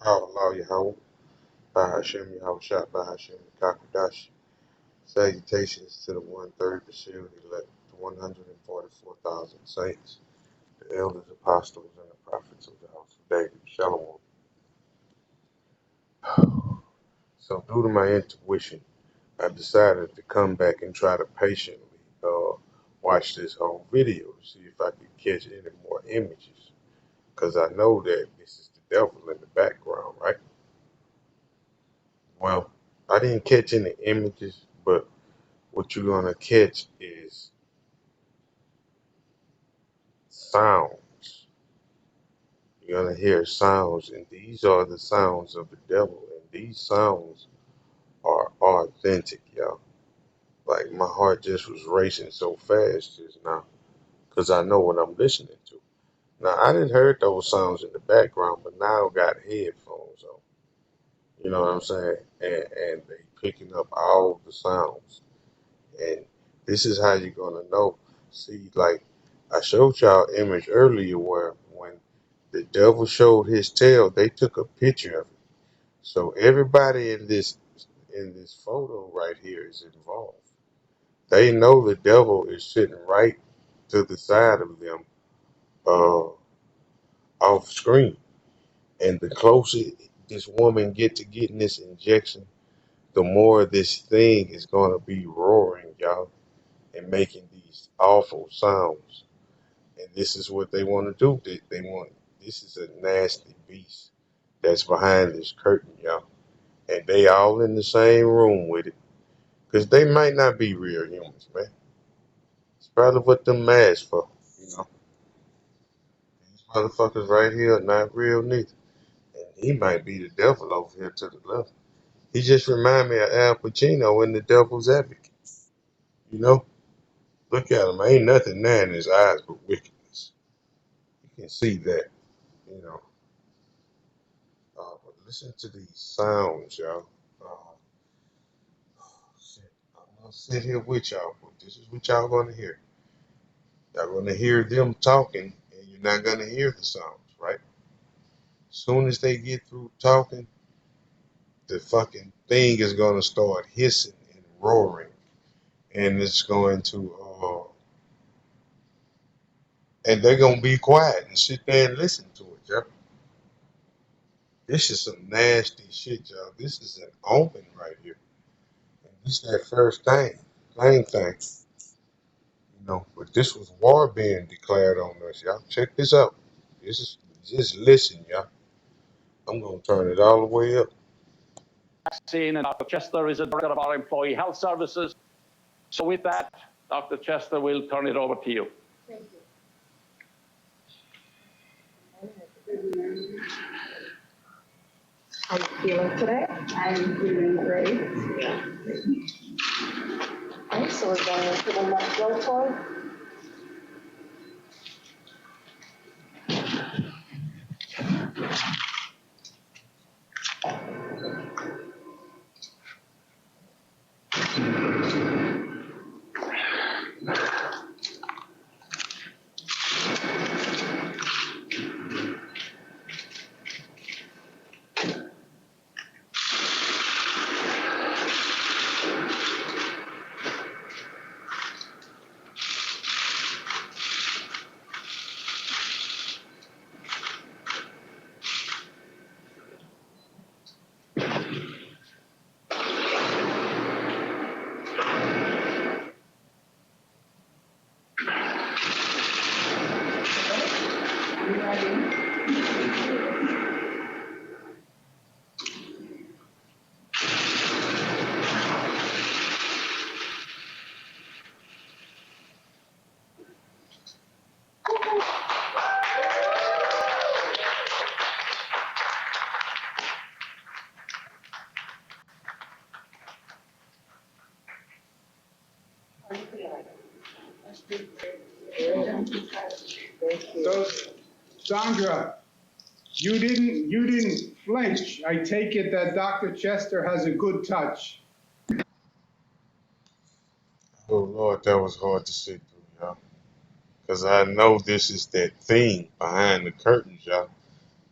Allah Yahweh, Bahashem Yahushua, Bahashem Kakadash. Salutations to the 1/3 the shield elect, the 144,000 saints, the elders, apostles, and the prophets of the house of David. Shalom. So, due to my intuition, I decided to come back and try to patiently watch this whole video to see if I could catch any more images. Because I know that this is the devil in the background, right? Well, I didn't catch any images, but what you're going to catch is sounds. You're going to hear sounds, and these are the sounds of the devil, and these sounds are authentic, y'all. Like, my heart just was racing so fast just now because I know what I'm listening to. Now, I didn't heard those sounds in the background, but now I got headphones on. You know what I'm saying? And they picking up all the sounds. And this is how you're going to know. See, like, I showed y'all an image earlier where when the devil showed his tail, they took a picture of it. So everybody in this photo right here is involved. They know the devil is sitting right to the side of them, uh, off screen. And the closer this woman get to getting this injection, the more this thing is gonna be roaring, y'all, and making these awful sounds. And this is what they want to do. They want this is a nasty beast that's behind this curtain, y'all. And they all in the same room with it. Cause they might not be real humans, man. It's probably what them masks for, you know. These motherfuckers right here are not real neither. And he might be the devil over here to the left. He just remind me of Al Pacino in The Devil's Advocate. You know, look at him. Ain't nothing there in his eyes but wickedness. You can see that. You know. But listen to these sounds, y'all. Uh, Shit. I'm gonna sit here with y'all, but this is what y'all gonna hear. Y'all gonna hear them talking, and you're not gonna hear the sounds, right? As soon as they get through talking, the fucking thing is gonna start hissing and roaring, and it's going to and they're gonna be quiet and sit there and listen to it, y'all. This is some nasty shit, y'all. This is an omen right here. And this that first thing, main thing, But this was war being declared on us, y'all. Check this out. This is just listen, y'all. I'm gonna turn it all the way up. Vaccine, and Dr. Chester is a director of our employee health services. So with that, Dr. Chester, we'll turn it over to you. Thank you. How are you feeling today? I'm feeling great. Okay, so we're going into the left deltoid. You ready? How are you feeling? That's good. Thank you. So, Sandra, you didn't flinch. I take it that Dr. Chester has a good touch. Oh Lord, that was hard to sit through, y'all. Because I know this is that thing behind the curtains, y'all.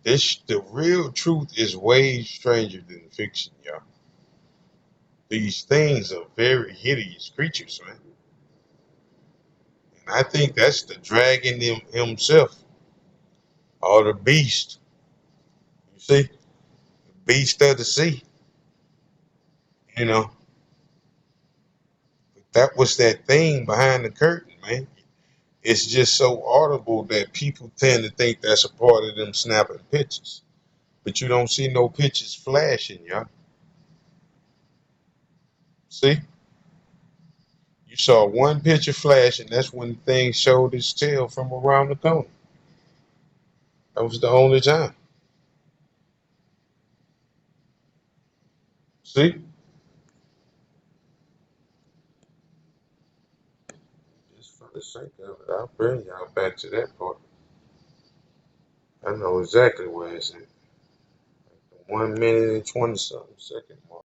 The real truth is way stranger than fiction, y'all. These things are very hideous creatures, man. And I think that's the dragon himself, or the beast. You see, the beast of the sea. You know, that was that thing behind the curtain, man. It's just so audible that people tend to think that's a part of them snapping pictures. But you don't see no pictures flashing, y'all. See? You saw one picture flash, and that's when the thing showed its tail from around the corner. That was the only time. See? Just for the sake of it, I'll bring y'all back to that part. I know exactly where it's at. 1 minute and 20 something second mark.